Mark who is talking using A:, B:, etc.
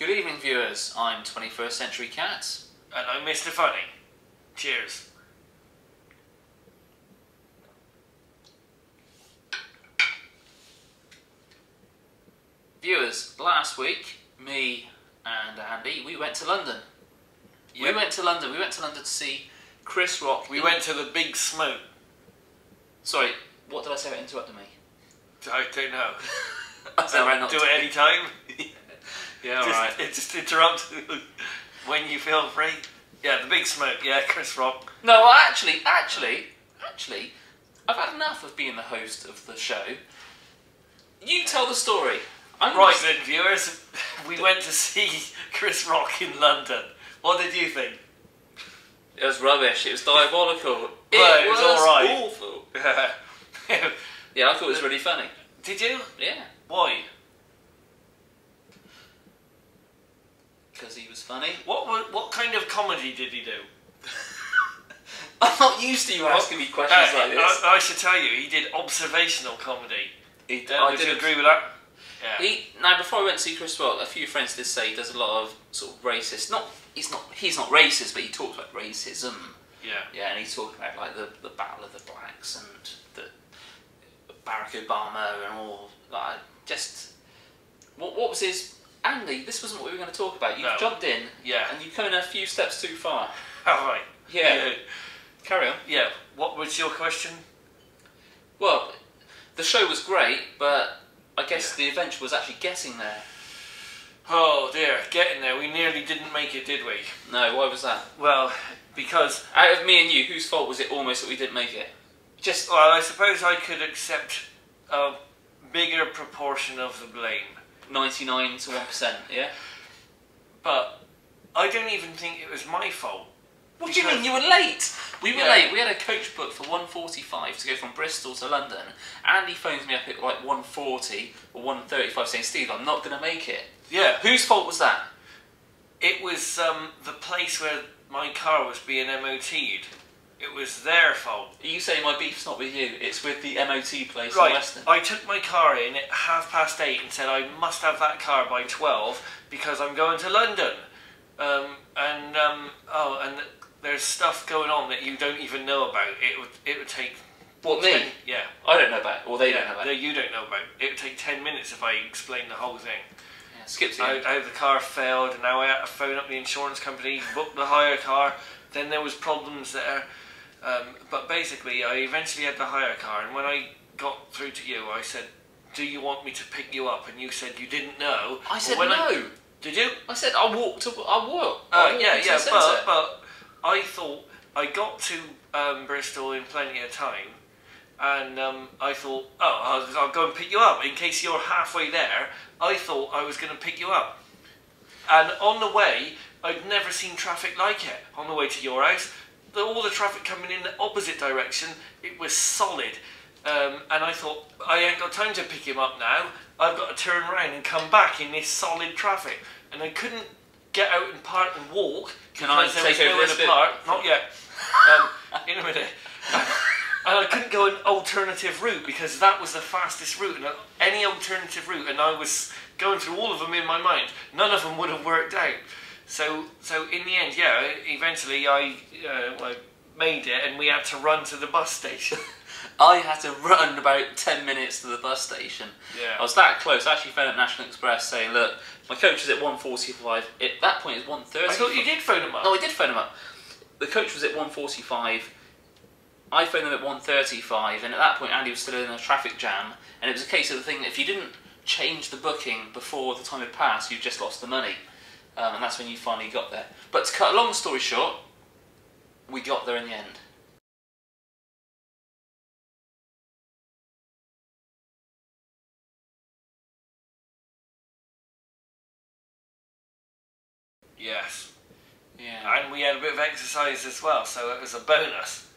A: Good evening, viewers. I'm 21st Century Cat.
B: And I'm Mr. Funny. Cheers.
A: Viewers, last week, me and Andy, we went to London.
B: Yep.
A: We went to London to see Chris Rock.
B: We went to the Big Smoke.
A: Sorry, what did I say about interrupting me?
B: I don't know.
A: I said about not
B: do it any time.
A: Yeah, alright.
B: Just interrupt when you feel free. Yeah, the Big Smoke. Yeah, Chris Rock.
A: No, well, actually, I've had enough of being the host of the show. You tell the story.
B: Right then, viewers, we went to see Chris Rock in London. What did you think?
A: It was rubbish. It was diabolical.
B: It was alright.
A: Awful. Yeah, I thought it was really funny.
B: Did you?
A: Yeah.
B: Why?
A: Because he was funny.
B: What kind of comedy did he do?
A: I'm not used to you asking me questions like this.
B: I should tell you, he did observational comedy.
A: I
B: Would you agree with that? Yeah.
A: Now, before I went to see Chris Rock, a few friends did say he does a lot of sort of racist. He's not racist, but he talks about racism.
B: Yeah.
A: Yeah, and he's talking about like the Battle of the Blacks and the Barack Obama and all like just what was his. Andy, this wasn't what we were going to talk about. You jumped in,
B: Yeah.
A: and you've come in a few steps too far.
B: All right.
A: Yeah. Carry on.
B: Yeah. What was your question?
A: Well, the show was great, but I guess the adventure was actually getting there.
B: Oh dear, getting there. We nearly didn't make it, did we?
A: No, why was that?
B: Well, because
A: Out of me and you, whose fault was it almost that we didn't make it?
B: well, I suppose I could accept a bigger proportion of the blame.
A: 99 to 1%, yeah?
B: But I don't even think it was my fault.
A: What do you mean? You were late! We were late. We had a coach booked for 1:45 to go from Bristol to London. Andy phones me up at like 1:40 or 1:35 saying, Steve, I'm not going to make it.
B: Yeah.
A: Whose fault was that?
B: It was the place where my car was being MOT'd. It was their fault.
A: Are you saying my beef's not with you, it's with the MOT place in
B: Right,
A: Weston?
B: I took my car in at 8:30 and said I must have that car by 12 because I'm going to London. And there's stuff going on that you don't even know about. It would take...
A: What, me?
B: Yeah.
A: I don't know about it, or they don't know about
B: No,
A: it.
B: you don't know about it. It would take 10 minutes if I explained the whole thing.
A: Yeah, skip to the end.
B: How the car failed, and now I had to phone up the insurance company, book the hire car, then there was problems there. But basically, I eventually had the hire car, and when I got through to you, I said, do you want me to pick you up? And you said you didn't know.
A: I said
B: But
A: no.
B: Did you?
A: I said I walked.
B: But I thought I got to Bristol in plenty of time, and I thought, I'll go and pick you up in case you're halfway there. I thought I was going to pick you up, and on the way, I'd never seen traffic like it. On the way to your house, all the traffic coming in the opposite direction, it was solid. And I thought, I ain't got time to pick him up now. I've got to turn around and come back in this solid traffic. And I couldn't get out and park and walk.
A: Can I take over this bit?
B: Not yet. In a minute. And I couldn't go an alternative route because that was the fastest route. And any alternative route, and I was going through all of them in my mind, none of them would have worked out. So in the end, yeah, eventually I made it and we had to run to the bus station.
A: I had to run about 10 minutes to the bus station.
B: Yeah.
A: I was that close. I actually phoned up National Express saying, look, my coach is at 1:45. At that point, it's 1:30.
B: I thought you did phone him up.
A: No, I did phone him up. The coach was at 1:45. I phoned him at 1:35, and at that point, Andy was still in a traffic jam. And it was a case of the thing that if you didn't change the booking before the time had passed, you just lost the money. And that's when you finally got there. But to cut a long story short, we got there in the end.
B: Yes.
A: Yeah.
B: And we had a bit of exercise as well, so it was a bonus.